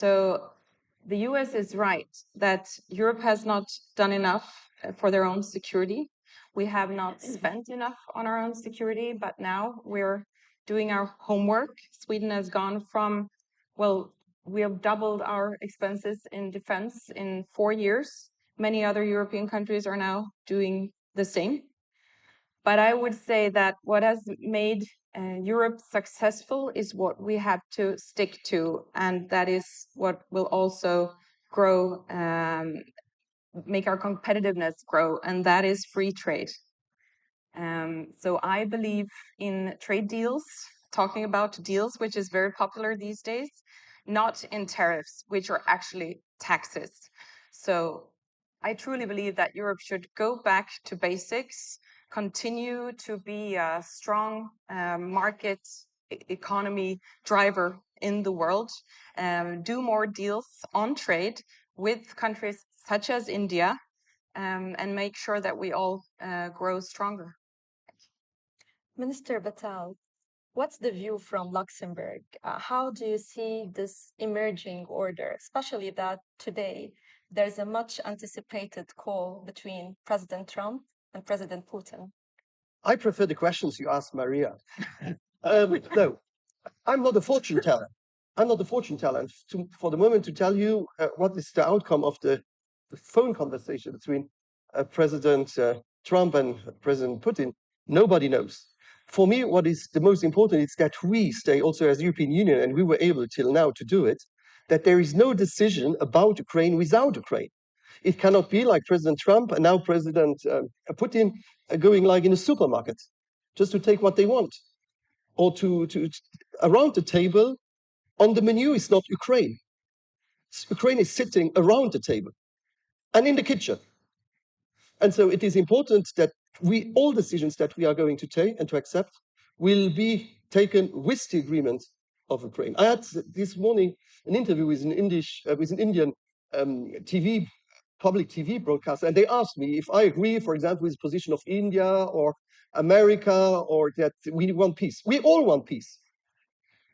So the US is right that Europe has not done enough for their own security. We have not spent enough on our own security, but now we're doing our homework. Sweden has gone from, well, we have doubled our expenses in defense in 4 years. Many other European countries are now doing the same. But I would say that what has made Europe successful is what we have to stick to, and that is what will also grow, make our competitiveness grow, and that is free trade. So I believe in trade deals, talking about deals, which is very popular these days, not in tariffs, which are actually taxes. So I truly believe that Europe should go back to basics, continue to be a strong market economy driver in the world, do more deals on trade with countries such as India, and make sure that we all grow stronger. Minister Batal, what's the view from Luxembourg? How do you see this emerging order, especially that today there's a much anticipated call between President Trump and President Putin? I prefer the questions you asked Maria. No, I'm not a fortune teller. I'm not a fortune teller. And for the moment, to tell you what is the outcome of the phone conversation between President Trump and President Putin, nobody knows. For me, what is the most important is that we stay also as European Union, and we were able till now to do it, that there is no decision about Ukraine without Ukraine. It cannot be like President Trump and now President Putin going like in a supermarket, just to take what they want. Or to around the table, on the menu is not Ukraine. Ukraine is sitting around the table and in the kitchen. And so it is important that all decisions that we are going to take and to accept will be taken with the agreement of Ukraine. I had this morning an interview with an Indian TV, public TV broadcaster, and they asked me if I agree, for example, with the position of India or America, or that we want peace. We all want peace.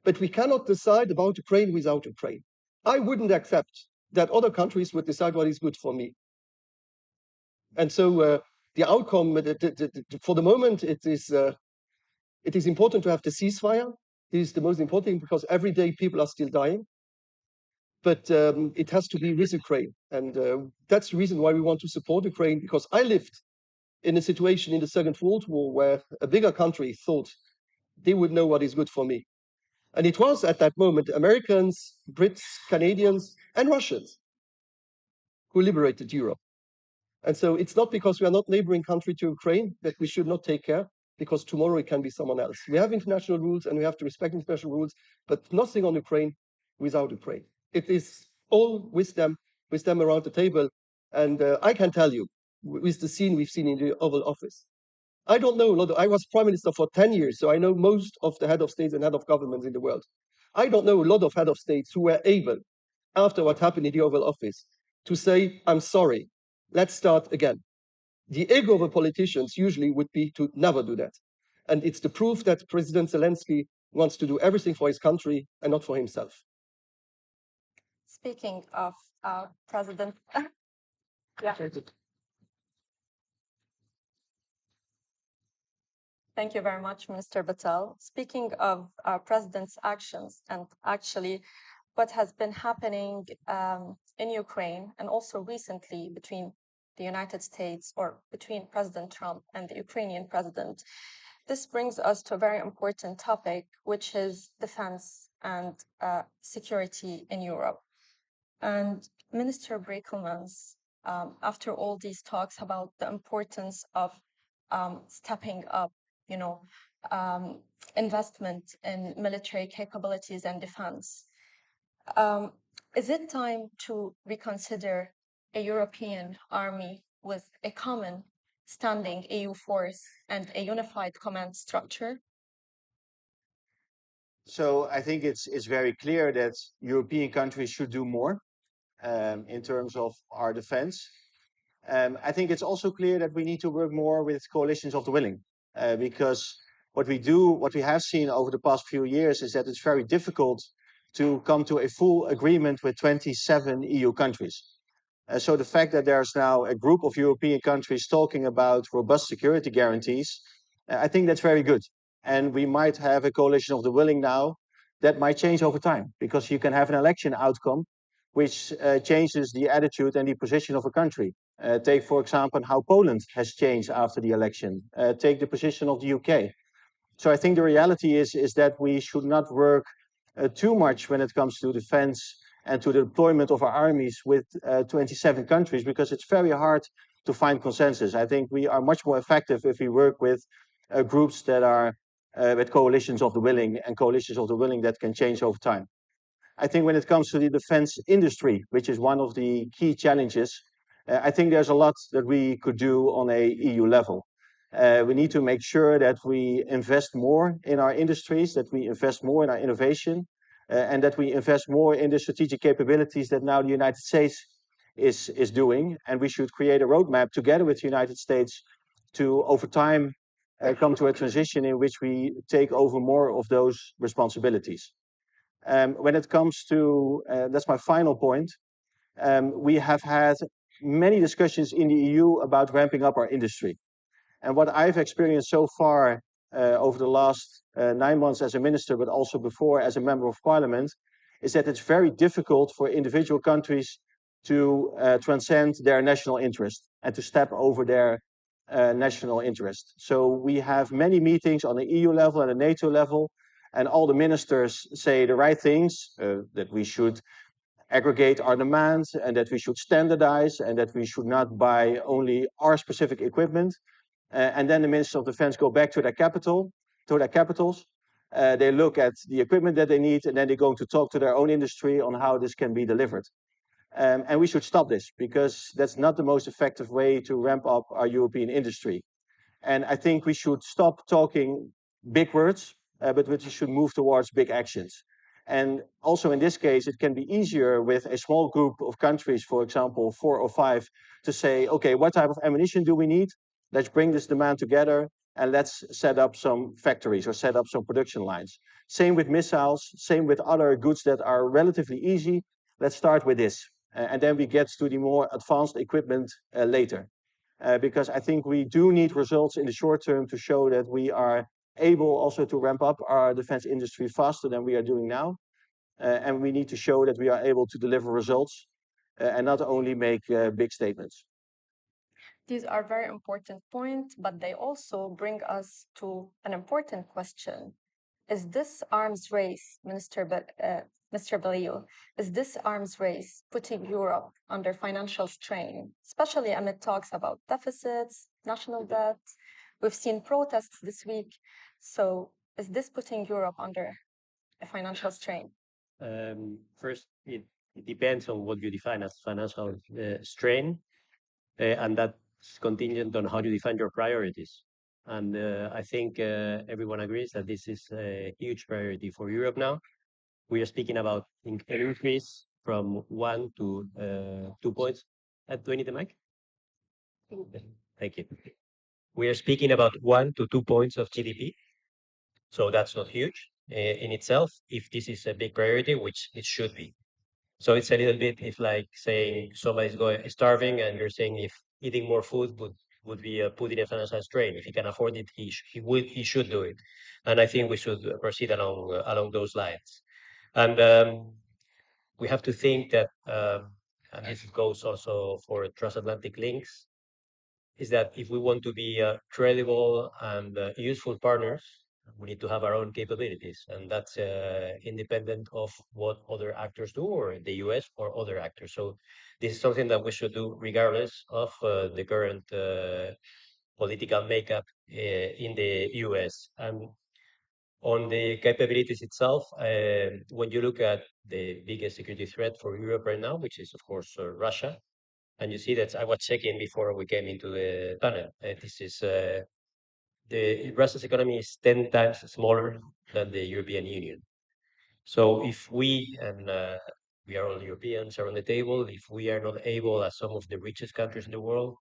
But we cannot decide about Ukraine without Ukraine. I wouldn't accept that other countries would decide what is good for me. And so the outcome, for the moment, it is important to have the ceasefire. It is the most important thing because every day people are still dying. But it has to be with Ukraine. And that's the reason why we want to support Ukraine, because I lived in a situation in the Second World War where a bigger country thought they would know what is good for me. And it was at that moment Americans, Brits, Canadians, and Russians who liberated Europe. And so it's not because we are not neighboring country to Ukraine that we should not take care, because tomorrow it can be someone else. We have international rules and we have to respect international rules, but nothing on Ukraine without Ukraine. It is all with them around the table. And I can tell you, with the scene we've seen in the Oval Office, I don't know a lot. I was prime minister for 10 years, so I know most of the head of states and head of governments in the world. I don't know a lot of head of states who were able, after what happened in the Oval Office, to say, I'm sorry, let's start again. The ego of the politicians usually would be to never do that. And it's the proof that President Zelensky wants to do everything for his country and not for himself. Speaking of President, yeah. Thank you very much, Minister Batal. Speaking of our president's actions and actually what has been happening in Ukraine and also recently between the United States or between President Trump and the Ukrainian president, this brings us to a very important topic, which is defense and security in Europe. And Minister Brekelmans, after all these talks about the importance of stepping up, investment in military capabilities and defense, is it time to reconsider a European army with a common standing EU force and a unified command structure? So I think it's very clear that European countries should do more in terms of our defense. I think it's also clear that we need to work more with coalitions of the willing, because what we have seen over the past few years is that it's very difficult to come to a full agreement with 27 EU countries. So the fact that there's now a group of European countries talking about robust security guarantees, I think that's very good. And we might have a coalition of the willing now that might change over time, because you can have an election outcome which changes the attitude and the position of a country. Take, for example, how Poland has changed after the election. Take the position of the UK. So I think the reality is that we should not work too much when it comes to defense and to the deployment of our armies with 27 countries, because it's very hard to find consensus. I think we are much more effective if we work with groups that are with coalitions of the willing, and coalitions of the willing that can change over time. I think when it comes to the defense industry, which is one of the key challenges, I think there's a lot that we could do on a EU level. We need to make sure that we invest more in our industries, that we invest more in our innovation, and that we invest more in the strategic capabilities that now the United States is doing. And we should create a roadmap together with the United States to, over time, come to a transition in which we take over more of those responsibilities. When it comes to, that's my final point, we have had many discussions in the EU about ramping up our industry. And what I've experienced so far over the last 9 months as a minister, but also before as a member of parliament, is that it's very difficult for individual countries to transcend their national interest and to step over their national interest. So we have many meetings on the EU level and the NATO level, and all the ministers say the right things, that we should aggregate our demands and that we should standardize and that we should not buy only our specific equipment. And then the ministers of defense go back to their capitals. They look at the equipment that they need, and then they're going to talk to their own industry on how this can be delivered. And we should stop this, because that's not the most effective way to ramp up our European industry. And I think we should stop talking big words, but we should move towards big actions. And also in this case, it can be easier with a small group of countries, for example, 4 or 5, to say, okay, what type of ammunition do we need? Let's bring this demand together and let's set up some factories or set up some production lines. Same with missiles, same with other goods that are relatively easy. Let's start with this. And then we get to the more advanced equipment later. Because I think we do need results in the short term to show that we are able also to ramp up our defense industry faster than we are doing now. And we need to show that we are able to deliver results and not only make big statements. These are very important points, but they also bring us to an important question. Is this arms race, Mr. Belio, is this arms race putting Europe under financial strain, especially amid talks about deficits, national debt? We've seen protests this week. So is this putting Europe under a financial strain? First, it depends on what you define as financial strain, and that's contingent on how you define your priorities. And I think everyone agrees that this is a huge priority for Europe now. We are speaking about an increase from 1 to 2 points. Do we need the mic? Thank you. We are speaking about 1 to 2 points of GDP. So that's not huge in itself, if this is a big priority, which it should be. So it's a little bit, if like saying somebody's going starving and you're saying if eating more food would be putting a financial strain. If he can afford it, he should do it. And I think we should proceed along those lines. And we have to think that, and this goes also for transatlantic links, is that if we want to be credible and useful partners, we need to have our own capabilities, and that's independent of what other actors do, or the US or other actors. So this is something that we should do regardless of the current political makeup in the US. And on the capabilities itself, when you look at the biggest security threat for Europe right now, which is of course Russia, and you see that I was checking before we came into the panel. This is the Russia's economy is 10 times smaller than the European Union. So if we, and we are all Europeans, are on the table, if we are not able, as some of the richest countries in the world,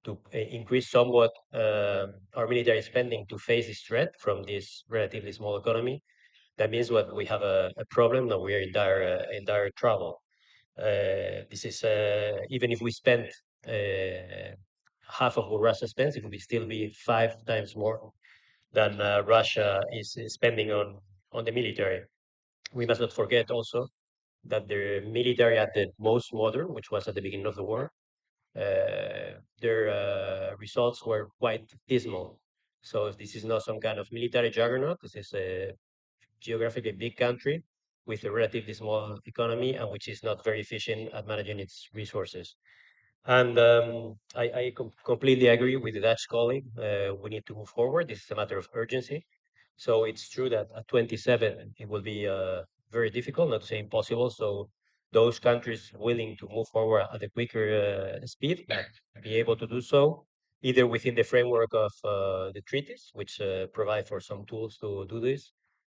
to increase somewhat our military spending to face this threat from this relatively small economy, that means what we have a problem that we are in dire trouble. This is even if we spend half of what Russia spends, it will still be 5 times more than Russia is spending on the military. We must not forget also that the military at the most modern, which was at the beginning of the war, their results were quite dismal. So this is not some kind of military juggernaut. This is a geographically big country with a relatively small economy and which is not very efficient at managing its resources. And I completely agree with the Dutch colleague. We need to move forward. This is a matter of urgency. So it's true that at 27, it will be very difficult, not to say impossible. So those countries willing to move forward at a quicker speed, be able to do so, either within the framework of the treaties, which provide for some tools to do this,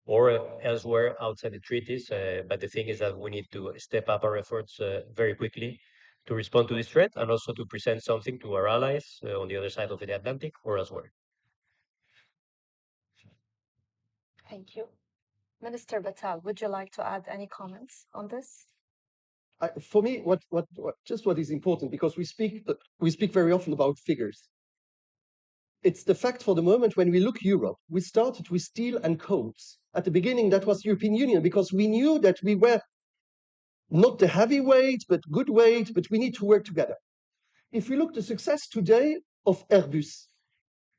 or elsewhere outside the treaties. But the thing is that we need to step up our efforts very quickly to respond to this threat and also to present something to our allies on the other side of the Atlantic or elsewhere. Thank you. Minister Batal, would you like to add any comments on this? For me, what is important, because we speak very often about figures. It's the fact for the moment when we look Europe, we started with steel and coals. At the beginning, that was European Union, because we knew that we were not the heavyweight, but good weight, but we need to work together. If we look the success today of Airbus,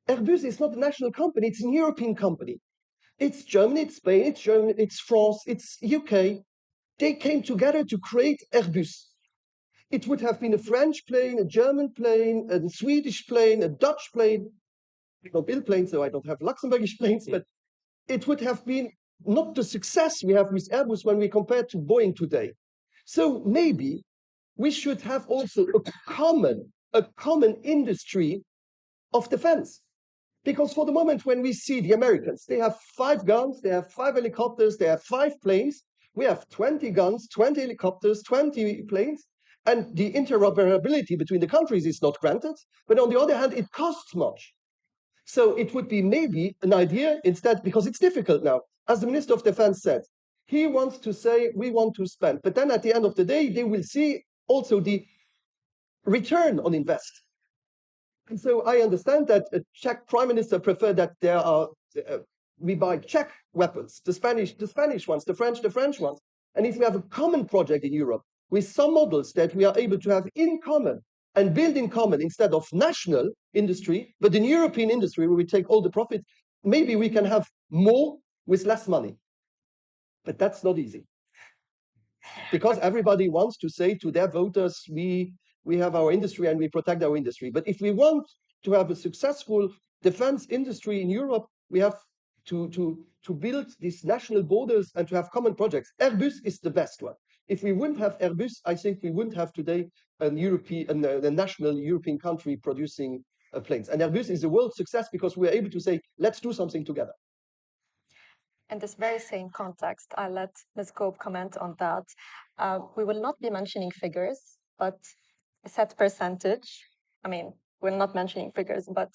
Airbus is not a national company, it's a European company. It's Germany, it's Spain, it's France, it's UK. They came together to create Airbus. It would have been a French plane, a German plane, a Swedish plane, a Dutch plane. I don't build planes, so I don't have Luxembourgish planes, but it would have been not the success we have with Airbus when we compare to Boeing today. So maybe we should have also a common industry of defense. Because for the moment, when we see the Americans, they have 5 guns, they have 5 helicopters, they have 5 planes. We have 20 guns, 20 helicopters, 20 planes, and the interoperability between the countries is not granted. But on the other hand, it costs much. So it would be maybe an idea instead, because it's difficult now. As the Minister of Defense said, he wants to say, we want to spend. But then at the end of the day, they will see also the return on invest. And so I understand that a Czech prime minister preferred that there are, we buy Czech weapons, the Spanish ones, the French ones. And if we have a common project in Europe with some models that we are able to have in common and build in common instead of national industry, but in European industry where we take all the profit, maybe we can have more with less money. But that's not easy. Because everybody wants to say to their voters, we have our industry and we protect our industry. But if we want to have a successful defense industry in Europe, we have to build these national borders and to have common projects. Airbus is the best one. If we wouldn't have Airbus, I think we wouldn't have today a national European country producing planes. And Airbus is a world success because we're able to say, let's do something together. In this very same context, I'll let Ms. Gope comment on that. We will not be mentioning figures, but a set percentage. I mean, we're not mentioning figures, but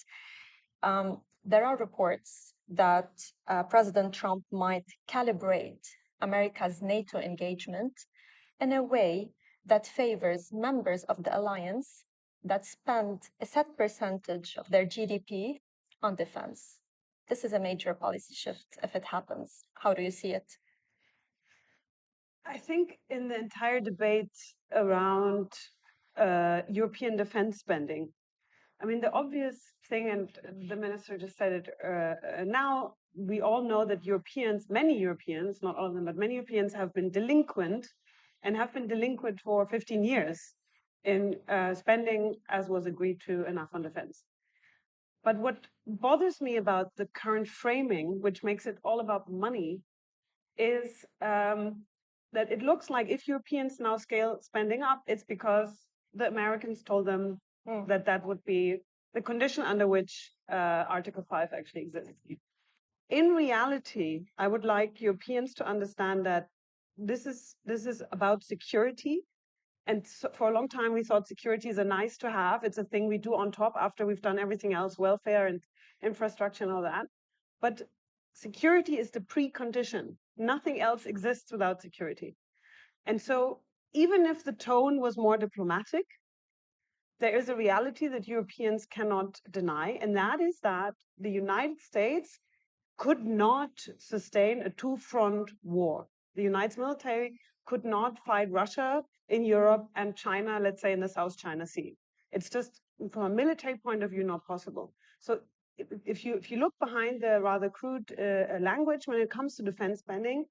there are reports that President Trump might calibrate America's NATO engagement in a way that favors members of the alliance that spend a set percentage of their GDP on defense. This is a major policy shift if it happens. How do you see it? I think in the entire debate around European defense spending, I mean, the obvious thing, and the minister just said it now, we all know that many Europeans, not all of them, but many Europeans have been delinquent and have been delinquent for 15 years in spending, as was agreed to, enough on defense. But what bothers me about the current framing, which makes it all about money, is that it looks like if Europeans now scale spending up, it's because the Americans told them that would be the condition under which Article 5 actually exists. In reality, I would like Europeans to understand that this is about security. And so for a long time, we thought security is a nice to have. It's a thing we do on top after we've done everything else, welfare and infrastructure and all that. But security is the precondition Nothing else exists without security. And so even if the tone was more diplomatic, there is a reality that Europeans cannot deny, and that is that the United States could not sustain a two-front war. The United States military could not fight Russia in Europe and China, let's say, in the South China Sea. It's just, from a military point of view, not possible. So if you look behind the rather crude language when it comes to defense spending,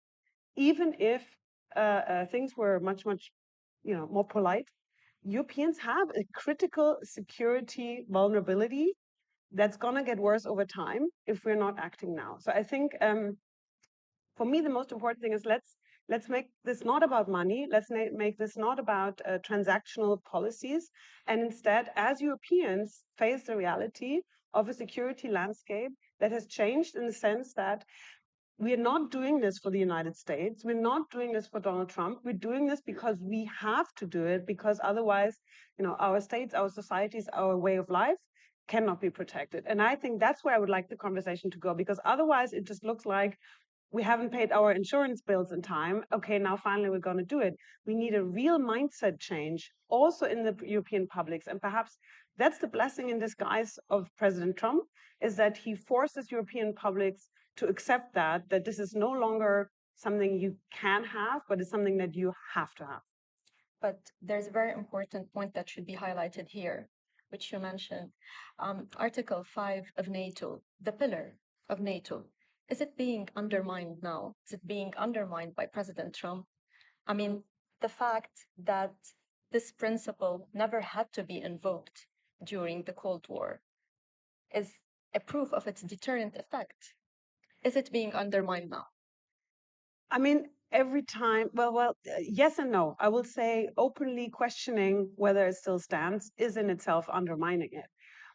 even if things were much more polite, Europeans have a critical security vulnerability that's going to get worse over time if we're not acting now. So I think for me, the most important thing is let's make this not about money. Let's make this not about transactional policies. And instead, as Europeans face the reality of a security landscape that has changed in the sense that we are not doing this for the United States. We're not doing this for Donald Trump. We're doing this because we have to do it, because otherwise, our states, our societies, our way of life cannot be protected. And I think that's where I would like the conversation to go, because otherwise it just looks like we haven't paid our insurance bills in time. Okay, now finally we're going to do it. We need a real mindset change also in the European publics. And perhaps that's the blessing in disguise of President Trump, is that he forces European publics to accept that this is no longer something you can have, but it's something that you have to have. But there's a very important point that should be highlighted here, which you mentioned. Article 5 of NATO, the pillar of NATO, is it being undermined now? Is it being undermined by President Trump? I mean, the fact that this principle never had to be invoked during the Cold War is a proof of its deterrent effect. Is it being undermined now? I mean, every time, yes and no. I will say openly questioning whether it still stands is in itself undermining it.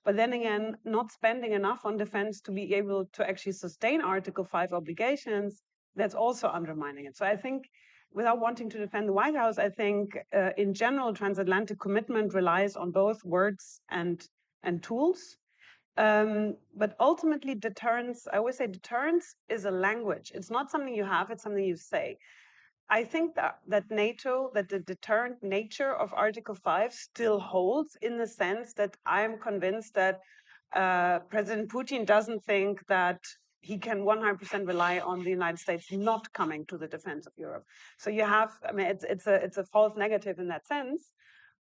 But then again, not spending enough on defense to be able to actually sustain Article 5 obligations, that's also undermining it. So I think, without wanting to defend the White House, I think in general, transatlantic commitment relies on both words and tools. But ultimately, deterrence, I always say deterrence is a language. It's not something you have, it's something you say. I think that NATO, that the deterrent nature of Article 5 still holds, in the sense that I'm convinced that President Putin doesn't think that he can 100% rely on the United States not coming to the defense of Europe. So you have, I mean, it's a false negative in that sense.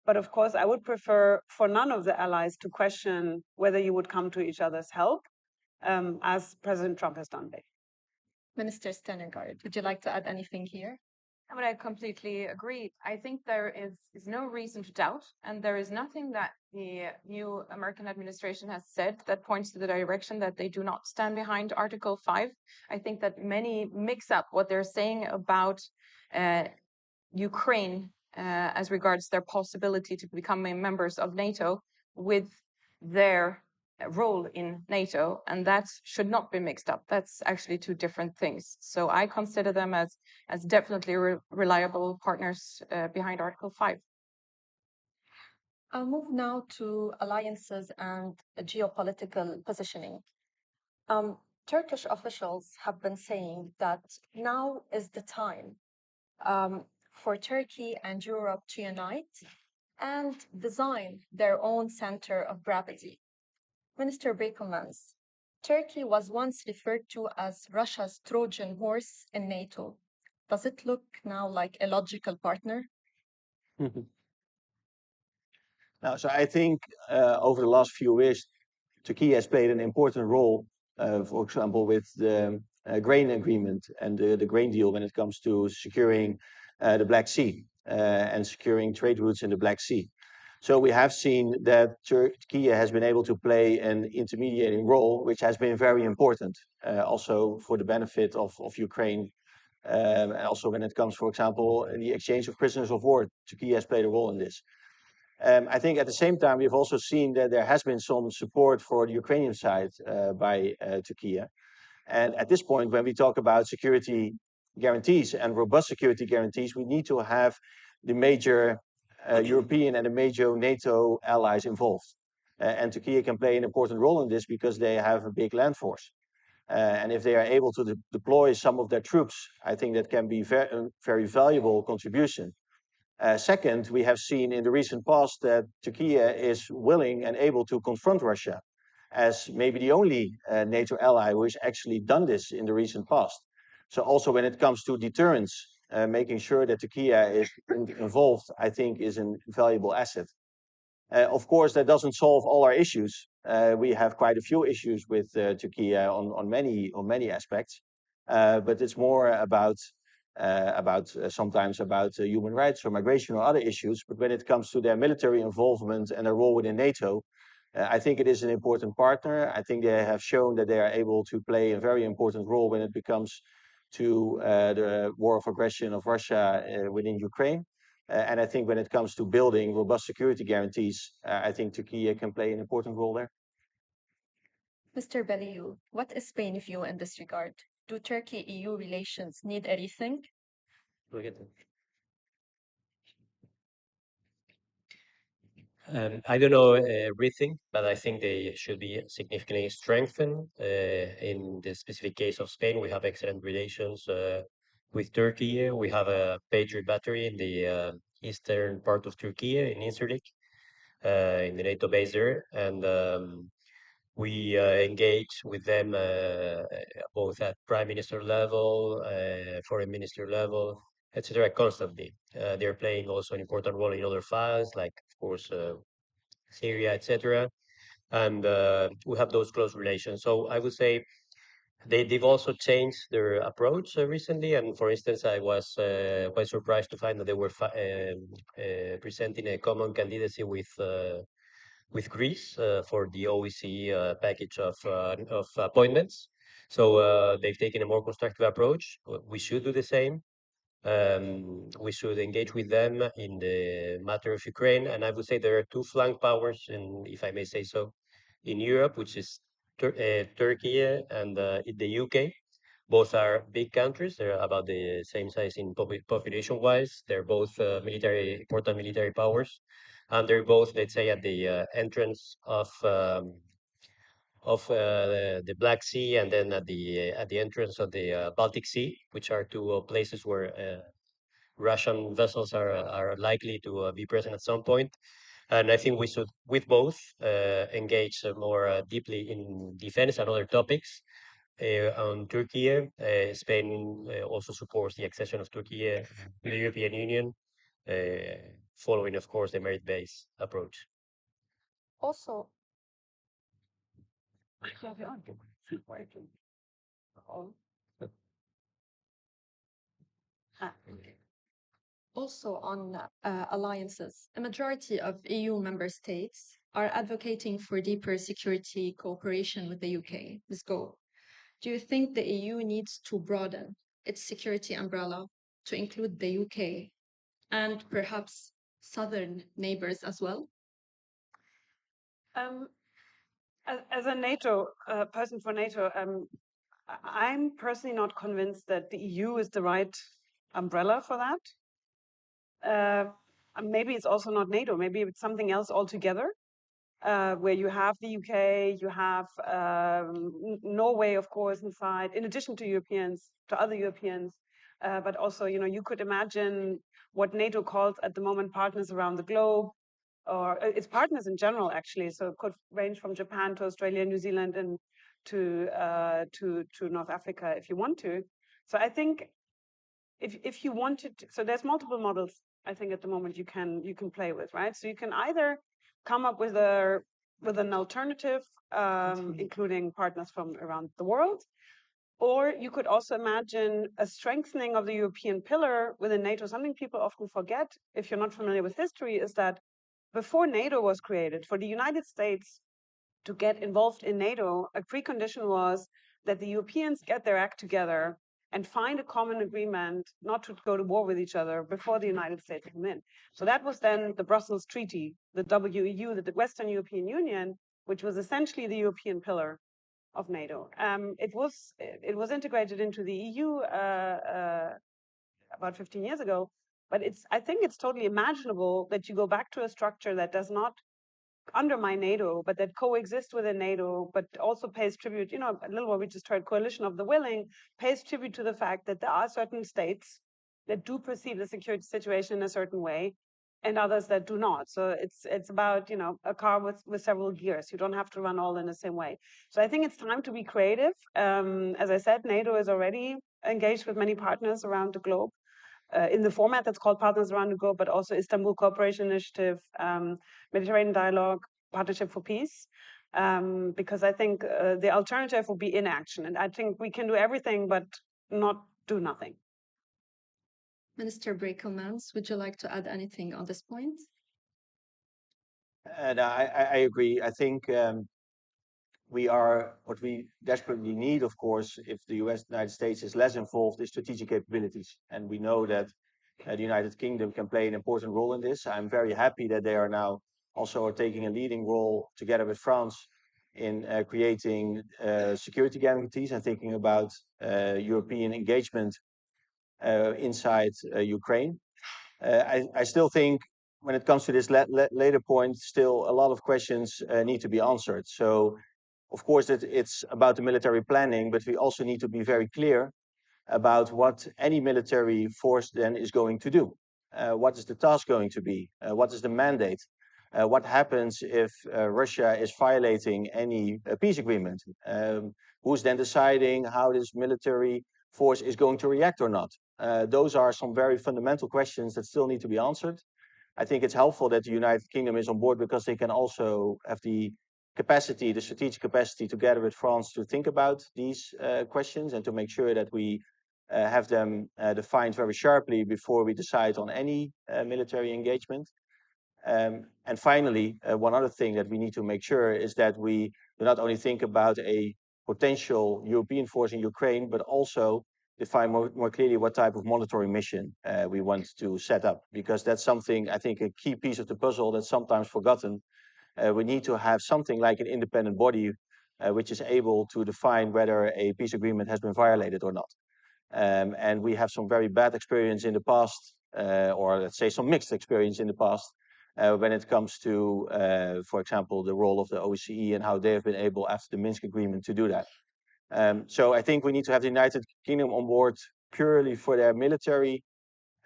But of course, I would prefer for none of the allies to question whether you would come to each other's help, as President Trump has done. Minister Stenengard, would you like to add anything here? I mean, I completely agree. I think there is no reason to doubt, and there is nothing that the new American administration has said that points to the direction that they do not stand behind Article 5. I think that many mix up what they're saying about Ukraine as regards their possibility to become members of NATO with their role in NATO, and that should not be mixed up. That's actually two different things. So I consider them as definitely reliable partners behind Article 5. I'll move now to alliances and geopolitical positioning. Turkish officials have been saying that now is the time for Turkey and Europe to unite and design their own center of gravity. Minister Brekelmans, Turkey was once referred to as Russia's Trojan horse in NATO. Does it look now like a logical partner? Now, so I think over the last few years, Turkey has played an important role, for example, with the grain agreement and the grain deal when it comes to securing the Black Sea and securing trade routes in the Black Sea. So we have seen that Turkey has been able to play an intermediating role, which has been very important, also for the benefit of Ukraine. And also when it comes, for example, in the exchange of prisoners of war, Turkey has played a role in this. I think at the same time, we've also seen that there has been some support for the Ukrainian side by Turkey. And at this point, when we talk about security guarantees and robust security guarantees, we need to have the major European and the major NATO allies involved. And Turkey can play an important role in this because they have a big land force. And if they are able to deploy some of their troops, I think that can be very valuable contribution. Second, we have seen in the recent past that Turkey is willing and able to confront Russia as maybe the only NATO ally who has actually done this in the recent past. So also when it comes to deterrence, making sure that Turkey is involved, I think is a valuable asset. Of course, that doesn't solve all our issues. We have quite a few issues with Turkey on many aspects, but it's more about sometimes about human rights or migration or other issues. But when it comes to their military involvement and their role within NATO, I think it is an important partner. I think they have shown that they are able to play a very important role when it becomes to the war of aggression of Russia within Ukraine. And I think when it comes to building robust security guarantees, I think Turkey can play an important role there. Mr. Beliou, what is Spain's view in this regard? Do Turkey-EU relations need a rethink? I don't know everything, but I think they should be significantly strengthened. In the specific case of Spain, we have excellent relations with Turkey. We have a Patriot battery in the eastern part of Turkey, in Incirlik, in the NATO base there. And we engage with them both at prime minister level, foreign minister level, etc. constantly. They're playing also an important role in other files, like, of course, Syria, etc. And we have those close relations. So I would say they've also changed their approach recently. And for instance, I was quite surprised to find that they were presenting a common candidacy with Greece for the OEC package of appointments. So they've taken a more constructive approach. We should do the same. We should engage with them in the matter of Ukraine. And I would say there are two flank powers, and if I may say so, in Europe, which is Turkey and the UK. Both are big countries. They're about the same size in population-wise. They're both important military powers, and they're both, let's say, at the entrance of the Black Sea, and then at the entrance of the Baltic Sea, which are two places where Russian vessels are likely to be present at some point. And I think we should, with both, engage more deeply in defense and other topics. On Turkey, Spain also supports the accession of Turkey to the European Union, following, of course, the merit-based approach. Also, also on alliances, a majority of EU member states are advocating for deeper security cooperation with the UK. Let's go. Do you think the EU needs to broaden its security umbrella to include the UK and perhaps southern neighbors as well? As a NATO person for NATO, I'm personally not convinced that the EU is the right umbrella for that. Maybe it's also not NATO. Maybe it's something else altogether, where you have the UK, you have Norway, of course, inside, in addition to Europeans, to other Europeans. But also, you could imagine what NATO calls at the moment partners around the globe, or its partners in general, actually. So it could range from Japan to Australia, New Zealand, and to North Africa, if you want to. So I think if you wanted to, so there's multiple models, I think, at the moment you can play with, right? So you can either come up with an alternative, including partners from around the world, or you could also imagine a strengthening of the European pillar within NATO. Something people often forget, if you're not familiar with history, is that before NATO was created, for the United States to get involved in NATO, a precondition was that the Europeans get their act together and find a common agreement not to go to war with each other before the United States came in. So that was then the Brussels Treaty, the WEU, the Western European Union, which was essentially the European pillar of NATO. It was integrated into the EU about 15 years ago, but I think it's totally imaginable that you go back to a structure that does not undermine NATO, but that coexist within NATO, but also pays tribute, a little what we just heard, coalition of the willing, pays tribute to the fact that there are certain states that do perceive the security situation in a certain way, and others that do not. So it's about, a car with several gears. You don't have to run all in the same way. So I think it's time to be creative. As I said, NATO is already engaged with many partners around the globe. In the format that's called Partners Around the Globe, but also Istanbul Cooperation Initiative, Mediterranean Dialogue, Partnership for Peace, because I think the alternative will be inaction. And I think we can do everything, but not do nothing. Minister Brekelmans, would you like to add anything on this point? And I agree. I think what we desperately need, of course, if the United States is less involved, is strategic capabilities. And we know that the United Kingdom can play an important role in this. I'm very happy that they are now also taking a leading role together with France in creating security guarantees and thinking about European engagement inside Ukraine. I still think when it comes to this later point, still a lot of questions need to be answered. So, of course, it's about the military planning, but we also need to be very clear about what any military force then is going to do. What is the task going to be? What is the mandate? What happens if Russia is violating any peace agreement? Who's then deciding how this military force is going to react or not? Those are some very fundamental questions that still need to be answered. I think it's helpful that the United Kingdom is on board because they can also have the capacity, the strategic capacity, together with France, to think about these questions and to make sure that we have them defined very sharply before we decide on any military engagement. And finally, one other thing that we need to make sure is that we do not only think about a potential European force in Ukraine, but also define more clearly what type of monitoring mission we want to set up, because that's something, I think, a key piece of the puzzle that's sometimes forgotten. We need to have something like an independent body which is able to define whether a peace agreement has been violated or not. And we have some very bad experience in the past, or let's say some mixed experience in the past, when it comes to, for example, the role of the OSCE and how they have been able, after the Minsk agreement, to do that. So I think we need to have the United Kingdom on board purely for their military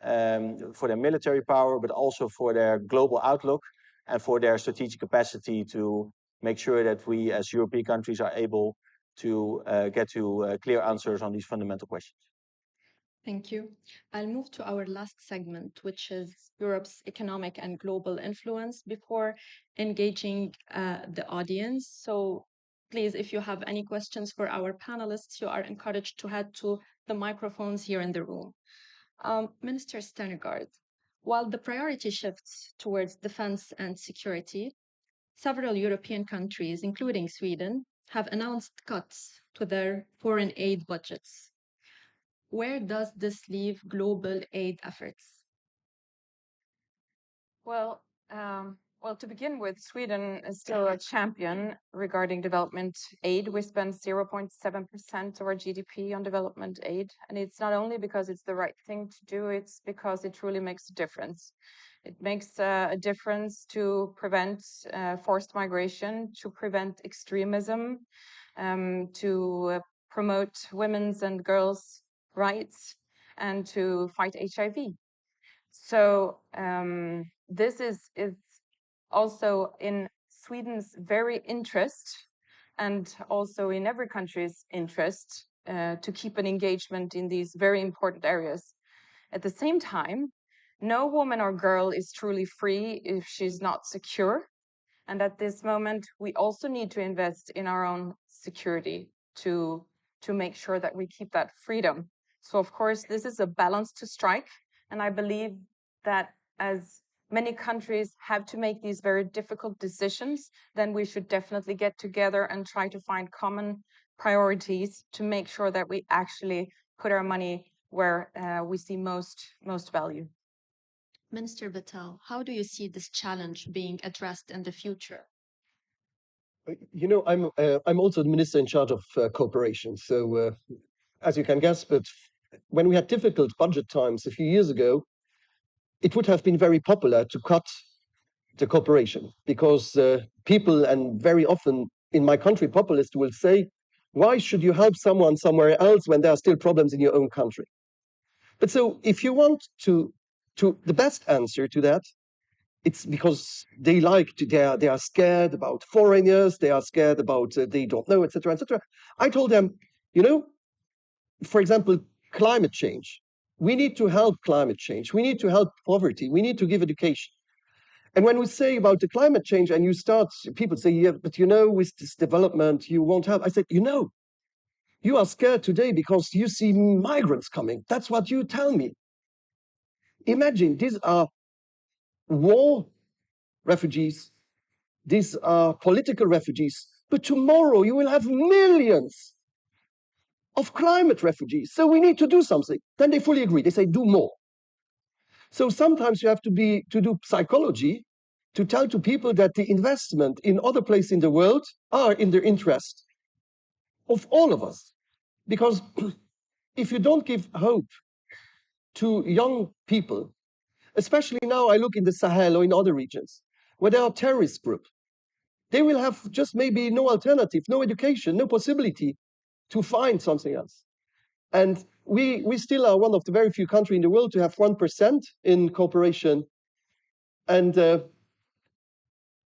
power, but also for their global outlook and for their strategic capacity to make sure that we, as European countries, are able to get to clear answers on these fundamental questions. Thank you. I'll move to our last segment, which is Europe's economic and global influence, before engaging the audience. So please, if you have any questions for our panelists, you are encouraged to head to the microphones here in the room. Minister Stenegard, while the priority shifts towards defense and security, several European countries, including Sweden, have announced cuts to their foreign aid budgets. Where does this leave global aid efforts? Well, to begin with, Sweden is still a champion regarding development aid. We spend 0.7% of our GDP on development aid. And it's not only because it's the right thing to do, it's because it truly makes a difference. It makes a difference to prevent forced migration, to prevent extremism, to promote women's and girls' rights, and to fight HIV. So this is also in Sweden's very interest, and also in every country's interest, to keep an engagement in these very important areas. At the same time, no woman or girl is truly free if she's not secure. And at this moment, we also need to invest in our own security to make sure that we keep that freedom. So of course, this is a balance to strike. And I believe that as many countries have to make these very difficult decisions, then we should definitely get together and try to find common priorities to make sure that we actually put our money where we see most value. Minister Vattel, how do you see this challenge being addressed in the future? You know, I'm also the minister in charge of cooperation. So, as you can guess, but when we had difficult budget times a few years ago, it would have been very popular to cut the cooperation, because people, and very often in my country, populists will say, why should you help someone somewhere else when there are still problems in your own country? But so if you want to the best answer to that, it's because they are scared about foreigners, they are scared about they don't know, etc., etc. I told them, you know, for example, climate change. We need to help climate change. We need to help poverty. We need to give education. And when we say about the climate change, and people say, yeah, but you know, with this development, you won't help. I said, you know, you are scared today because you see migrants coming. That's what you tell me. Imagine, these are war refugees. These are political refugees. But tomorrow you will have millions of climate refugees. So we need to do something. Then they fully agree. They say, do more. So sometimes you have to do psychology to tell to people that the investment in other places in the world are in the interest of all of us. Because if you don't give hope to young people, especially now I look in the Sahel or in other regions, where there are terrorist groups, they will have just maybe no alternative, no education, no possibility to find something else. And we still are one of the very few countries in the world to have 1% in cooperation. And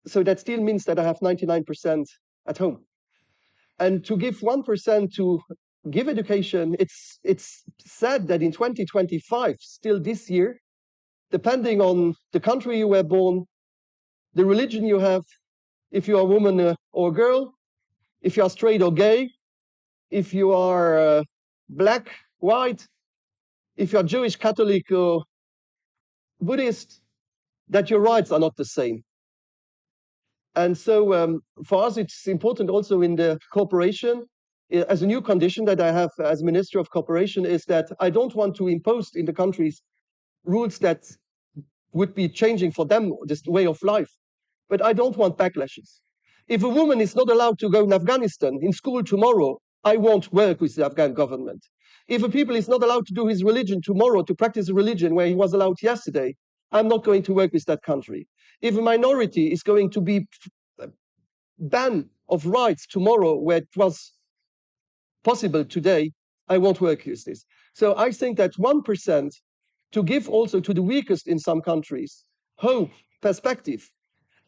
so that still means that I have 99% at home. And to give 1% to give education, it's said that in 2025, still this year, depending on the country you were born, the religion you have, if you are a woman or a girl, if you are straight or gay, if you are black, white, if you are Jewish, Catholic, or Buddhist, that your rights are not the same. And so for us, it's important also in the cooperation, as a new condition that I have as Minister of Cooperation, is that I don't want to impose in the countries rules that would be changing for them this way of life. But I don't want backlashes. If a woman is not allowed to go in Afghanistan in school tomorrow, I won't work with the Afghan government. If a people is not allowed to do his religion tomorrow, to practice a religion where he was allowed yesterday, I'm not going to work with that country. If a minority is going to be ban of rights tomorrow where it was possible today, I won't work with this. So I think that 1% to give also to the weakest in some countries hope, perspective,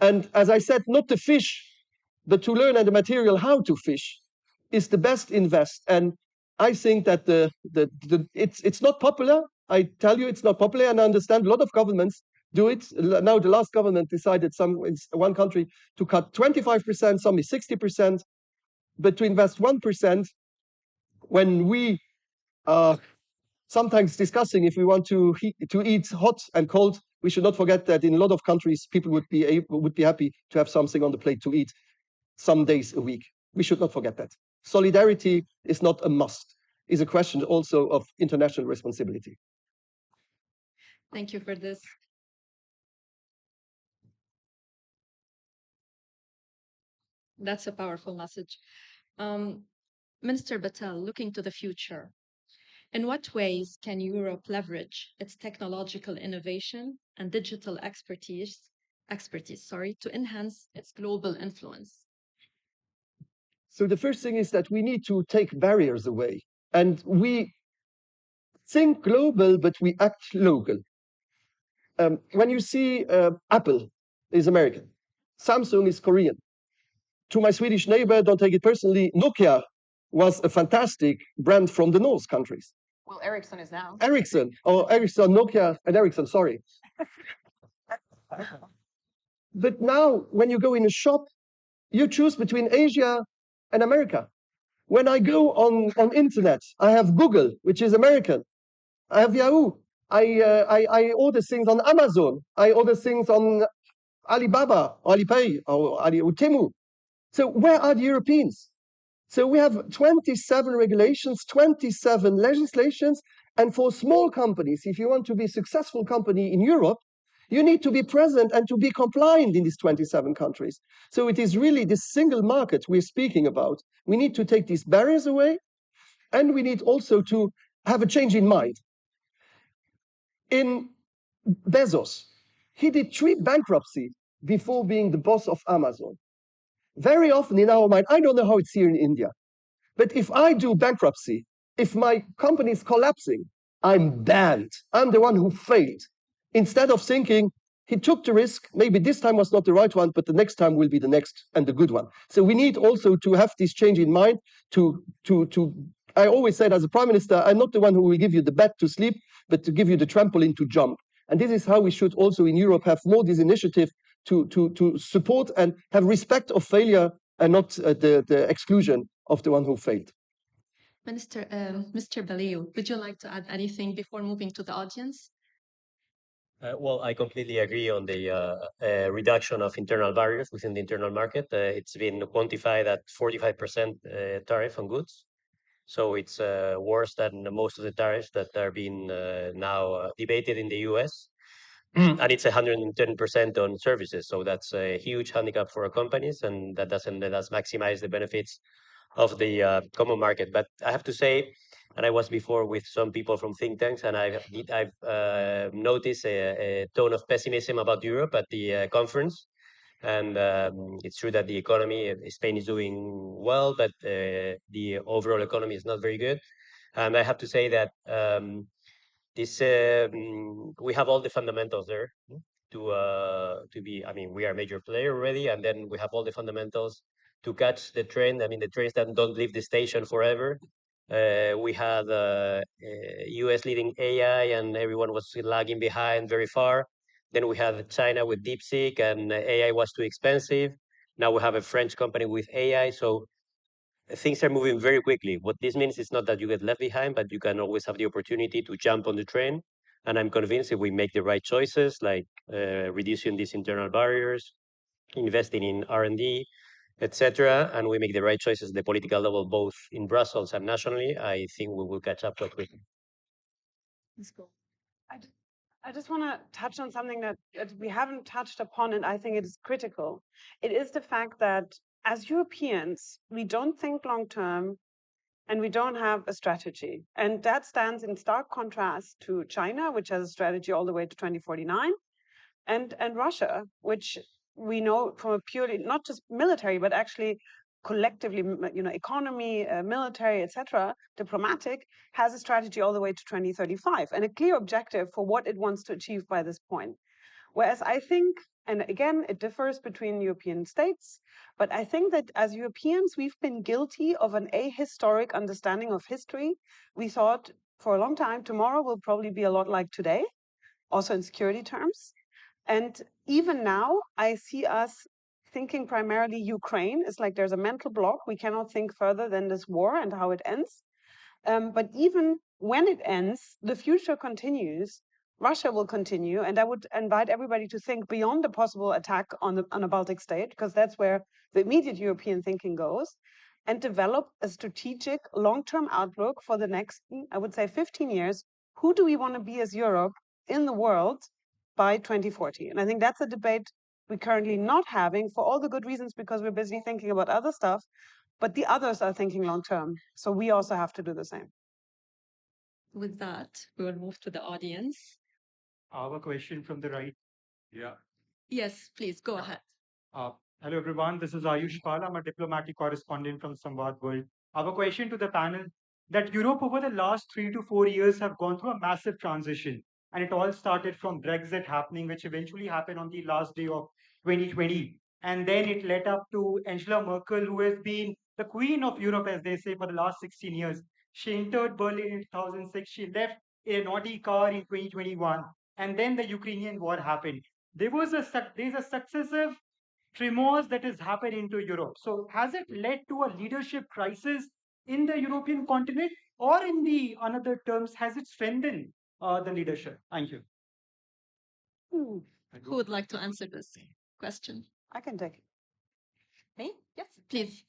and as I said, not to fish, but to learn and the material how to fish is the best invest. And I think that it's not popular. I tell you, it's not popular, and I understand a lot of governments do it. Now the last government decided in one country to cut 25%, some is 60%, but to invest 1%, when we are sometimes discussing if we want to eat hot and cold, we should not forget that in a lot of countries, people would be happy to have something on the plate to eat some days a week. We should not forget that. Solidarity is not a must. It's a question also of international responsibility. Thank you for this. That's a powerful message. Minister Bettel, looking to the future, in what ways can Europe leverage its technological innovation and digital expertise, to enhance its global influence? So the first thing is that we need to take barriers away. And we think global, but we act local. When you see Apple is American, Samsung is Korean. To my Swedish neighbor, don't take it personally, Nokia was a fantastic brand from the North countries. Well, Ericsson is now. Ericsson, Nokia and Ericsson, sorry. But now, when you go in a shop, you choose between Asia and America. When I go on internet, I have Google, which is American. I have Yahoo. I order things on Amazon. I order things on Alibaba, Alipay, or Temu. So where are the Europeans? So we have 27 regulations, 27 legislations, and for small companies, if you want to be a successful company in Europe, you need to be present and to be compliant in these 27 countries. So it is really this single market we're speaking about. We need to take these barriers away, and we need also to have a change in mind. In Bezos, he did 3 bankruptcies before being the boss of Amazon. Very often in our mind, I don't know how it's here in India, but if I do bankruptcy, if my company is collapsing, I'm banned. I'm the one who failed. Instead of thinking, he took the risk, maybe this time was not the right one, but the next time will be the next and the good one. So we need also to have this change in mind I always said as a prime minister, I'm not the one who will give you the bed to sleep, but to give you the trampoline to jump. And this is how we should also in Europe have more this initiative to support and have respect of failure and not the exclusion of the one who failed. Mr. Baliu, would you like to add anything before moving to the audience? Well, I completely agree on the reduction of internal barriers within the internal market. It's been quantified at 45% tariff on goods. So it's worse than most of the tariffs that are being now debated in the US. And it's 110% on services. So that's a huge handicap for our companies, and that doesn't let us maximize the benefits of the common market. But I have to say, and I was before with some people from think tanks, and I've noticed a tone of pessimism about Europe at the conference. And it's true that the economy, Spain is doing well, but the overall economy is not very good. And I have to say that we have all the fundamentals there to be. I mean, we are a major player already, and then we have all the fundamentals to catch the train. I mean, the trains that don't leave the station forever. We had US leading AI, and everyone was lagging behind very far. Then we had China with DeepSeek, and AI was too expensive. Now we have a French company with AI. So things are moving very quickly. What this means is not that you get left behind, but you can always have the opportunity to jump on the train. And I'm convinced if we make the right choices, like reducing these internal barriers, investing in R&D, etc., and we make the right choices at the political level, both in Brussels and nationally, I think we will catch up quite quickly. Let's go. I just want to touch on something that we haven't touched upon, and I think it is critical. It is the fact that as Europeans, we don't think long term and we don't have a strategy. And that stands in stark contrast to China, which has a strategy all the way to 2049, and Russia, which we know from a purely, not just military, but actually collectively, economy, military, etc., diplomatic, has a strategy all the way to 2035 and a clear objective for what it wants to achieve by this point. Whereas I think, and again, it differs between European states, but I think that as Europeans, we've been guilty of an ahistoric understanding of history. We thought for a long time, tomorrow will probably be a lot like today, also in security terms. And even now, I see us thinking primarily Ukraine. It's like there's a mental block. We cannot think further than this war and how it ends. But even when it ends, the future continues. Russia will continue. And I would invite everybody to think beyond the possible attack on a Baltic state, because that's where the immediate European thinking goes, and develop a strategic long-term outlook for the next, I would say, 15 years. Who do we want to be as Europe in the world by 2040? And I think that's a debate we're currently not having for all the good reasons, because we're busy thinking about other stuff, but the others are thinking long term. So we also have to do the same. With that, we will move to the audience. I have a question from the right. Yeah. Yes, please go ahead. Hello, everyone. This is Ayush Pal. I'm a diplomatic correspondent from Samvad World. I have a question to the panel that Europe over the last 3 to 4 years have gone through a massive transition. And it all started from Brexit happening, which eventually happened on the last day of 2020. And then it led up to Angela Merkel, who has been the queen of Europe, as they say, for the last 16 years. She entered Berlin in 2006. She left in an Audi car in 2021. And then the Ukrainian war happened. There's a successive tremors that has happened into Europe. So has it led to a leadership crisis in the European continent, or in the another terms, has it strengthened the leadership? Thank you. Who would like to answer this question? I can take it. Me? Yes, please.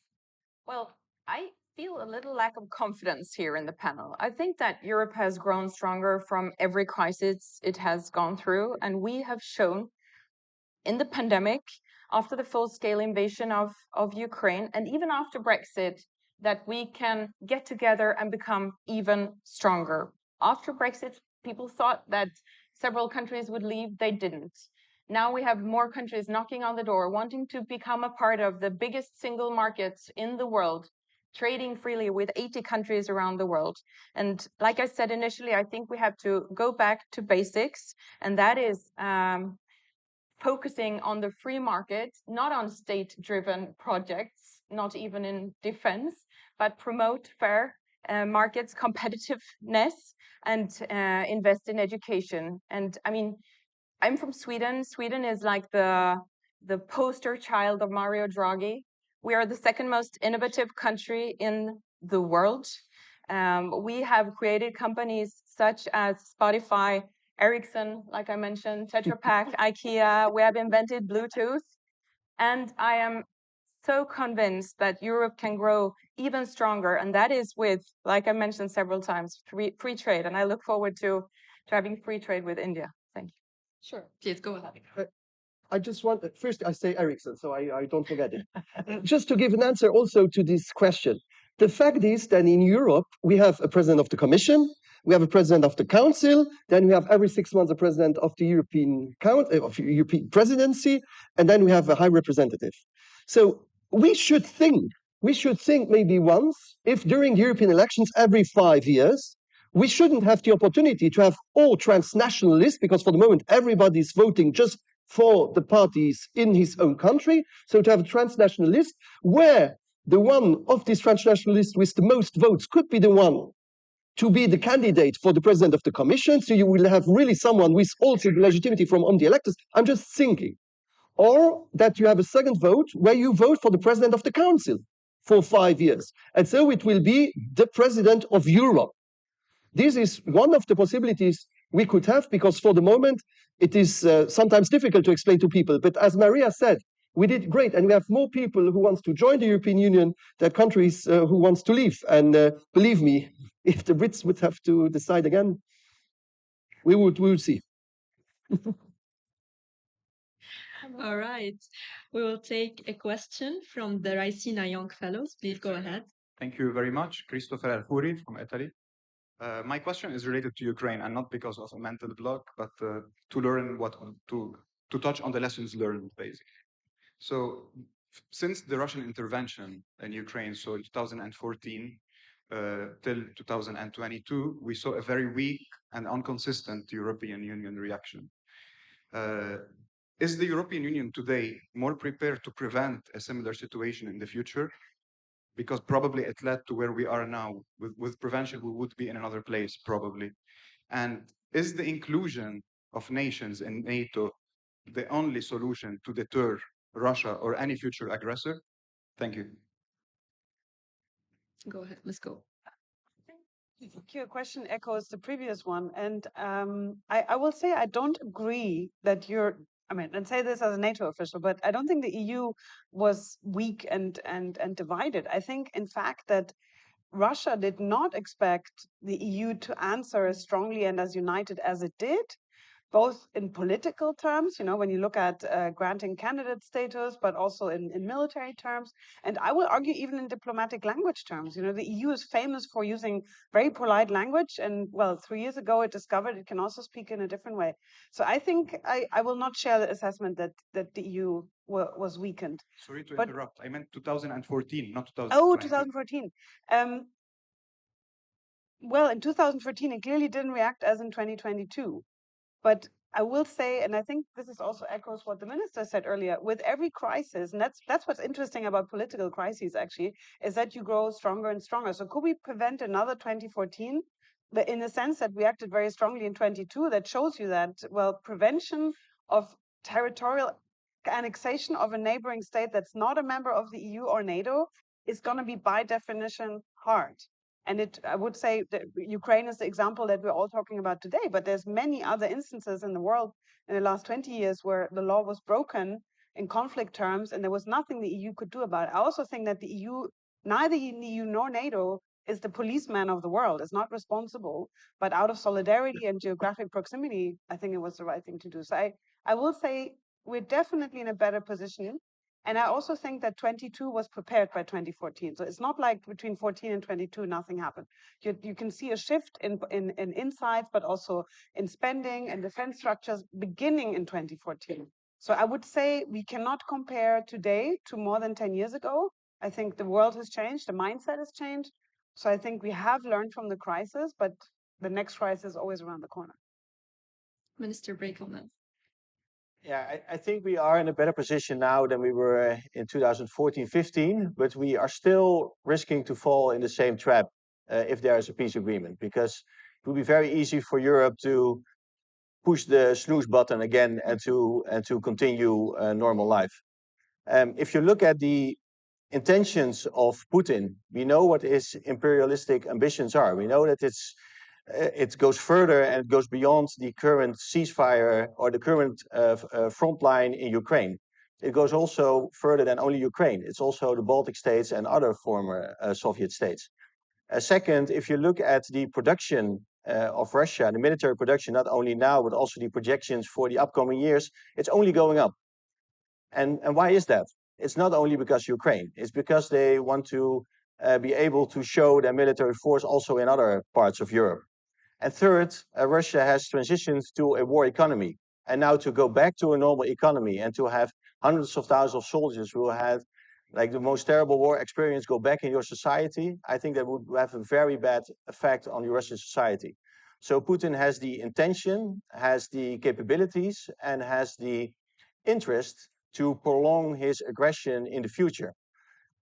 Well, I feel a little lack of confidence here in the panel. I think that Europe has grown stronger from every crisis it has gone through, and we have shown in the pandemic, after the full-scale invasion of Ukraine, and even after Brexit, that we can get together and become even stronger. After Brexit, people thought that several countries would leave. They didn't. Now we have more countries knocking on the door, wanting to become a part of the biggest single markets in the world, trading freely with 80 countries around the world. And like I said initially, I think we have to go back to basics, and that is focusing on the free market, not on state-driven projects, not even in defense, but promote fair markets, competitiveness, and invest in education. And I mean, I'm from Sweden. Sweden is like the poster child of Mario Draghi. We are the second most innovative country in the world. We have created companies such as Spotify, Ericsson, like I mentioned, Tetra Pak, IKEA. We have invented Bluetooth. And I am so convinced that Europe can grow even stronger. And that is with, like I mentioned several times, free trade. And I look forward to having free trade with India. Thank you. Sure, please go ahead. I just want, first I say Ericsson, so I don't forget it. Just to give an answer also to this question. The fact is that in Europe, we have a president of the Commission, we have a president of the Council, then we have every 6 months a president of the European presidency, and then we have a high representative. So we should think maybe once, if during European elections every 5 years, we shouldn't have the opportunity to have all transnational lists, because for the moment everybody's voting just for the parties in his own country. So to have a transnational list where the one of these transnational lists with the most votes could be the one to be the candidate for the president of the Commission. So you will have really someone with also the legitimacy from on the electors. I'm just thinking. Or that you have a second vote where you vote for the president of the Council for 5 years. And so it will be the president of Europe. This is one of the possibilities we could have, because for the moment, it is sometimes difficult to explain to people. But as Maria said, we did great, and we have more people who want to join the European Union than countries who want to leave. And believe me, if the Brits would have to decide again, we would see. All right. We will take a question from the Raisina Young Fellows. Please go ahead. Thank you very much. Christopher Alfuri from Italy. My question is related to Ukraine, and not because of a mental block, but to learn to touch on the lessons learned, basically. So since the Russian intervention in Ukraine, so 2014 till 2022, we saw a very weak and inconsistent European Union reaction. Is the European Union today more prepared to prevent a similar situation in the future? Because probably it led to where we are now. With prevention, we would be in another place, probably. And is the inclusion of nations in NATO the only solution to deter Russia or any future aggressor? Thank you. Go ahead, let's go. Your question echoes the previous one. And I will say I don't agree that and say this as a NATO official, but I don't think the EU was weak and divided. I think, in fact, that Russia did not expect the EU to answer as strongly and as united as it did, both in political terms, when you look at granting candidate status, but also in military terms. And I will argue even in diplomatic language terms. The EU is famous for using very polite language. And well, 3 years ago, it discovered it can also speak in a different way. So I think I will not share the assessment that the EU was weakened. Sorry to interrupt. I meant 2014, not 2014. Oh, 2014. Well, in 2014, it clearly didn't react as in 2022. But I will say, and I think this is also echoes what the minister said earlier, with every crisis, and that's what's interesting about political crises, actually, is that you grow stronger and stronger. So could we prevent another 2014? But in the sense that we acted very strongly in 22, that shows you that, well, prevention of territorial annexation of a neighboring state that's not a member of the EU or NATO is going to be by definition hard. And I would say that Ukraine is the example that we're all talking about today, but there's many other instances in the world in the last 20 years where the law was broken in conflict terms, and there was nothing the EU could do about it. I also think that the EU, neither the EU nor NATO, is the policeman of the world, is not responsible, but out of solidarity and geographic proximity, I think it was the right thing to do. So I will say we're definitely in a better position. And I also think that 22 was prepared by 2014. So it's not like between 14 and 22, nothing happened. You can see a shift in insights, but also in spending and defense structures beginning in 2014. So I would say we cannot compare today to more than 10 years ago. I think the world has changed, the mindset has changed. So I think we have learned from the crisis, but the next crisis is always around the corner. Minister Brekelman. Yeah, I think we are in a better position now than we were in 2014-15, but we are still risking to fall in the same trap if there is a peace agreement, because it would be very easy for Europe to push the snooze button again and to continue normal life. If you look at the intentions of Putin, we know what his imperialistic ambitions are. We know that it goes further and it goes beyond the current ceasefire or the current front line in Ukraine. It goes also further than only Ukraine. It's also the Baltic states and other former Soviet states. Second, if you look at the production of Russia, the military production, not only now, but also the projections for the upcoming years, it's only going up. And why is that? It's not only because Ukraine, it's because they want to be able to show their military force also in other parts of Europe. And third, Russia has transitioned to a war economy. And now to go back to a normal economy and to have hundreds of thousands of soldiers who had like the most terrible war experience go back in your society, I think that would have a very bad effect on your Russian society. So Putin has the intention, has the capabilities, and has the interest to prolong his aggression in the future.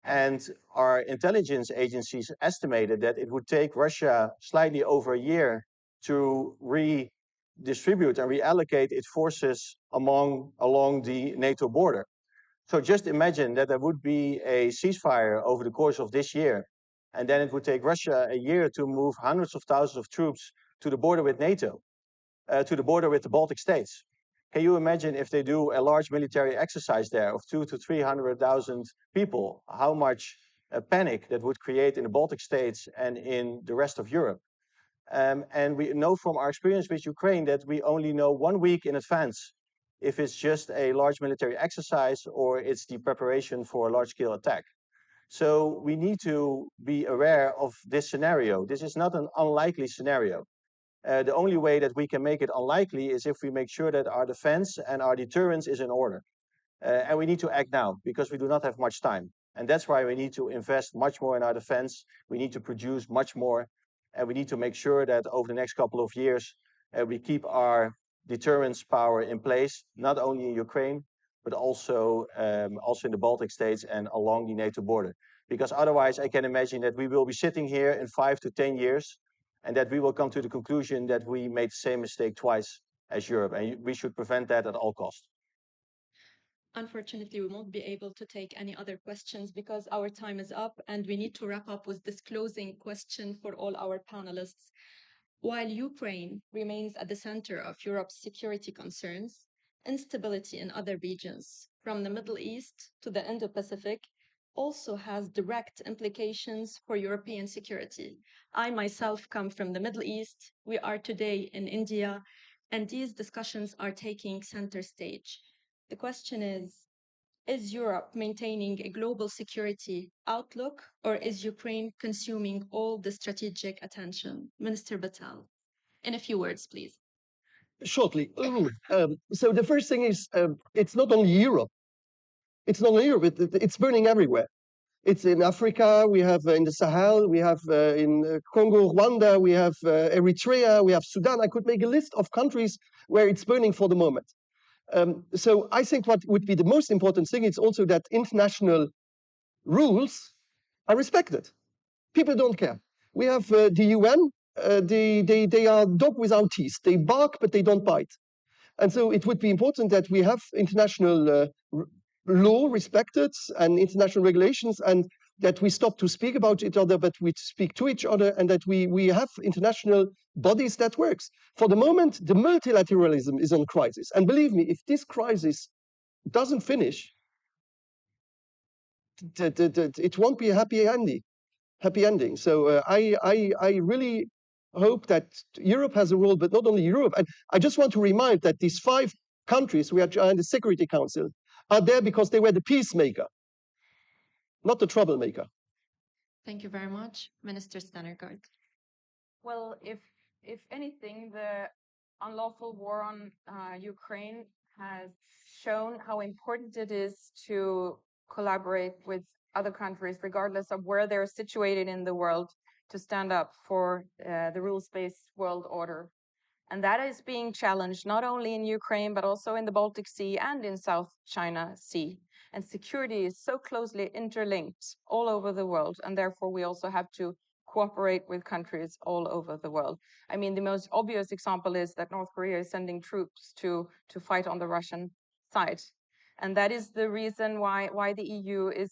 And our intelligence agencies estimated that it would take Russia slightly over a year to redistribute and reallocate its forces along the NATO border. So just imagine that there would be a ceasefire over the course of this year, and then it would take Russia a year to move hundreds of thousands of troops to the border with NATO, to the border with the Baltic states. Can you imagine if they do a large military exercise there of 200,000 to 300,000 people, how much panic that would create in the Baltic states and in the rest of Europe? And we know from our experience with Ukraine that we only know 1 week in advance if it's just a large military exercise or it's the preparation for a large-scale attack. So we need to be aware of this scenario. This is not an unlikely scenario. The only way that we can make it unlikely is if we make sure that our defense and our deterrence is in order. And we need to act now because we do not have much time. And that's why we need to invest much more in our defense. We need to produce much more. And we need to make sure that over the next couple of years, we keep our deterrence power in place, not only in Ukraine, but also in the Baltic states and along the NATO border. Because otherwise, I can imagine that we will be sitting here in 5 to 10 years, and that we will come to the conclusion that we made the same mistake twice as Europe, and we should prevent that at all costs. Unfortunately, we won't be able to take any other questions because our time is up and we need to wrap up with this closing question for all our panelists. While Ukraine remains at the center of Europe's security concerns, instability in other regions, from the Middle East to the Indo-Pacific, also has direct implications for European security. I myself come from the Middle East. We are today in India, and these discussions are taking center stage. The question is Europe maintaining a global security outlook, or is Ukraine consuming all the strategic attention? Minister Batal, in a few words, please. Shortly. So the first thing is, it's not only Europe. It's not only Europe. It's burning everywhere. It's in Africa. We have in the Sahel. We have in Congo, Rwanda. We have Eritrea. We have Sudan. I could make a list of countries where it's burning for the moment. So I think what would be the most important thing is also that international rules are respected. People don't care. We have the UN. They are dog without teeth. They bark, but they don't bite. And so it would be important that we have international law respected and international regulations, and that we stop to speak about each other, but we speak to each other, and that we have international bodies that works. For the moment, the multilateralism is on crisis. And believe me, if this crisis doesn't finish, it won't be a happy ending. So I really hope that Europe has a role, but not only Europe. And I just want to remind that these 5 countries we are in the Security Council are there because they were the peacemaker, not the troublemaker. Thank you very much, Minister Stannergaard. Well, if anything, the unlawful war on Ukraine has shown how important it is to collaborate with other countries, regardless of where they're situated in the world, to stand up for the rules-based world order. And that is being challenged not only in Ukraine, but also in the Baltic Sea and in South China Sea. And security is so closely interlinked all over the world. And therefore, we also have to cooperate with countries all over the world. I mean, the most obvious example is that North Korea is sending troops to fight on the Russian side. And that is the reason why the EU is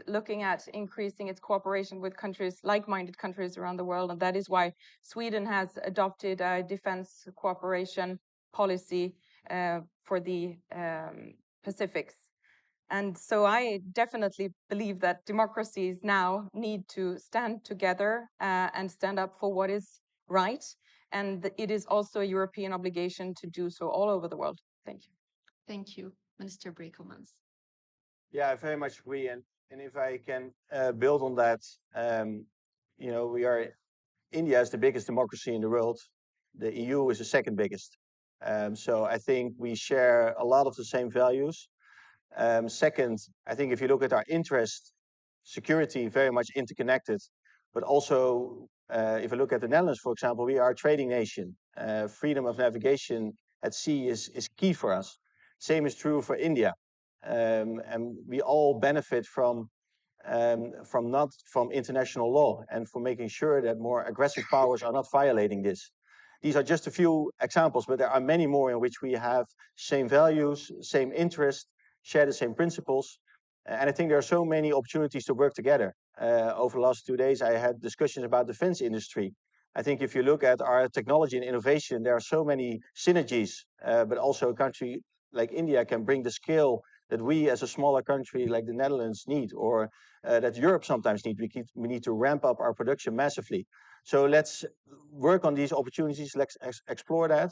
looking at increasing its cooperation with countries, like-minded countries around the world. And that is why Sweden has adopted a defense cooperation policy for the Pacifics. And so I definitely believe that democracies now need to stand together and stand up for what is right. And it is also a European obligation to do so all over the world. Thank you. Thank you, Minister Brekelmans. Yeah, I very much agree. And if I can build on that, you know, India is the biggest democracy in the world. The EU is the second biggest. So I think we share a lot of the same values. Second, I think if you look at our interest, security very much interconnected, but also if you look at the Netherlands, for example, we are a trading nation. Freedom of navigation at sea is key for us. Same is true for India. And we all benefit from international law and for making sure that more aggressive powers are not violating this. These are just a few examples, but there are many more in which we have same values, same interests, share the same principles. And I think there are so many opportunities to work together. Over the last 2 days, I had discussions about the defense industry. I think if you look at our technology and innovation, there are so many synergies, but also a country like India can bring the scale that we as a smaller country like the Netherlands need, or that Europe sometimes need. We need to ramp up our production massively. So let's work on these opportunities, let's explore that,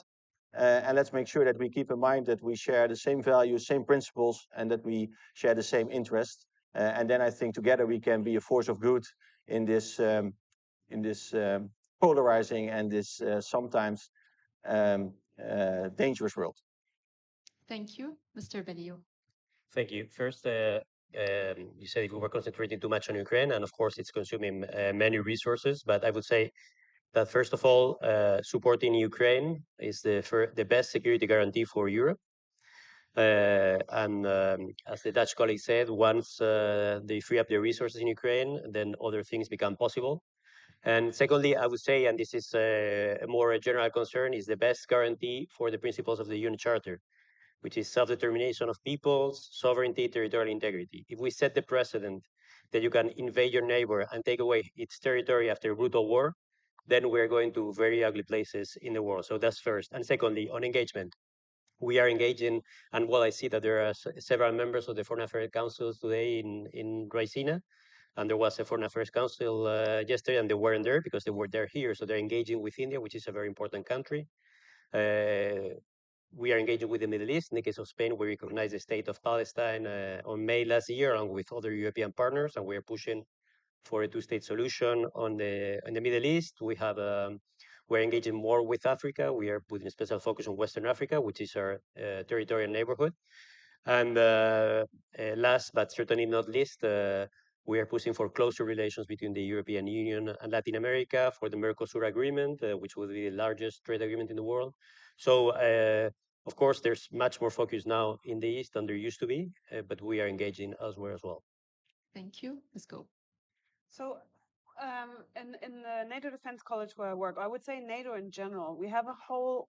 and let's make sure that we keep in mind that we share the same values, same principles, and that we share the same interests. And then I think together we can be a force of good in this polarizing and this sometimes dangerous world. Thank you, Mr. Bellio. Thank you. First, you said we were concentrating too much on Ukraine, and of course, it's consuming many resources. But I would say that first of all, supporting Ukraine is the best security guarantee for Europe. And as the Dutch colleague said, once they free up their resources in Ukraine, then other things become possible. And secondly, I would say, and this is a more general concern, is the best guarantee for the principles of the UN Charter, which is self-determination of peoples, sovereignty, territorial integrity. If we set the precedent that you can invade your neighbor and take away its territory after a brutal war, then we're going to very ugly places in the world. So that's first. And secondly, on engagement. We are engaging, and well, I see that there are several members of the Foreign Affairs Council today in Raisina, and there was a Foreign Affairs Council yesterday, and they weren't there because they're here, so they're engaging with India, which is a very important country. We are engaging with the Middle East. In the case of Spain, we recognize the state of Palestine on May last year, along with other European partners, and we are pushing for a two-state solution in the Middle East. We're engaging more with Africa. We are putting a special focus on Western Africa, which is our territorial neighborhood. And last, but certainly not least, we are pushing for closer relations between the European Union and Latin America for the Mercosur agreement, which will be the largest trade agreement in the world. So, of course, there's much more focus now in the East than there used to be, but we are engaging elsewhere as well. Thank you. Let's go. So in the NATO Defense College where I work, I would say NATO in general, we have a whole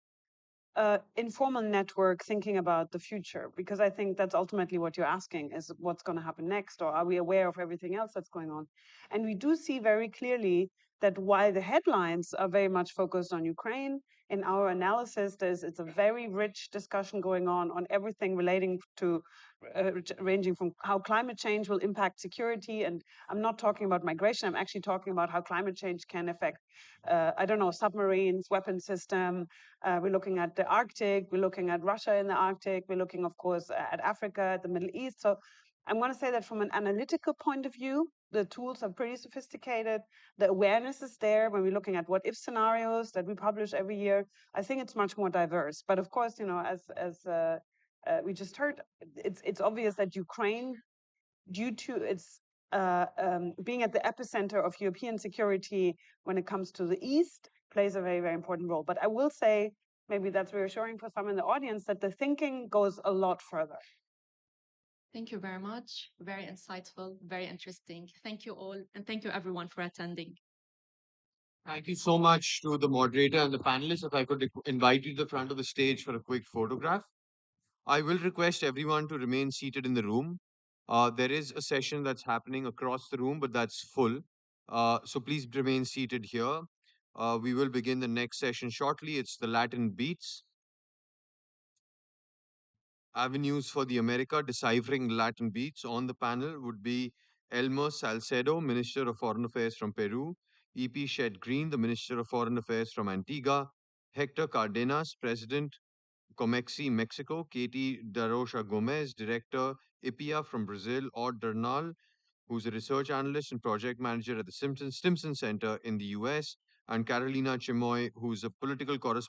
informal network thinking about the future, because I think that's ultimately what you're asking is what's going to happen next, or are we aware of everything else that's going on? And we do see very clearly that while the headlines are very much focused on Ukraine, in our analysis, it's a very rich discussion going on everything relating to ranging from how climate change will impact security. And I'm not talking about migration, I'm actually talking about how climate change can affect, I don't know, submarines, weapon system. We're looking at the Arctic, we're looking at Russia in the Arctic, we're looking, of course, at Africa, at the Middle East. So I'm going to say that from an analytical point of view, the tools are pretty sophisticated. The awareness is there when we're looking at what if scenarios that we publish every year. I think it's much more diverse. But of course, you know, as we just heard, it's obvious that Ukraine, due to its being at the epicenter of European security when it comes to the East, plays a very, very important role. But I will say, maybe that's reassuring for some in the audience, that the thinking goes a lot further. Thank you very much. Very insightful, very interesting. Thank you all, and thank you everyone for attending. Thank you so much to the moderator and the panelists. If I could invite you to the front of the stage for a quick photograph. I will request everyone to remain seated in the room. There is a session that's happening across the room, but that's full. So please remain seated here. We will begin the next session shortly. It's the Latin Beats. Avenues for the America, deciphering Latin beats. On the panel would be Elmer Salcedo, Minister of Foreign Affairs from Peru, E.P. Shed Green, the Minister of Foreign Affairs from Antigua, Hector Cardenas, President, Comexi, Mexico, Katie Darocha Gomez, Director, IPIA from Brazil, Odd Dernal, who's a research analyst and project manager at the Stimson Center in the US, and Carolina Chimoy, who's a political correspondent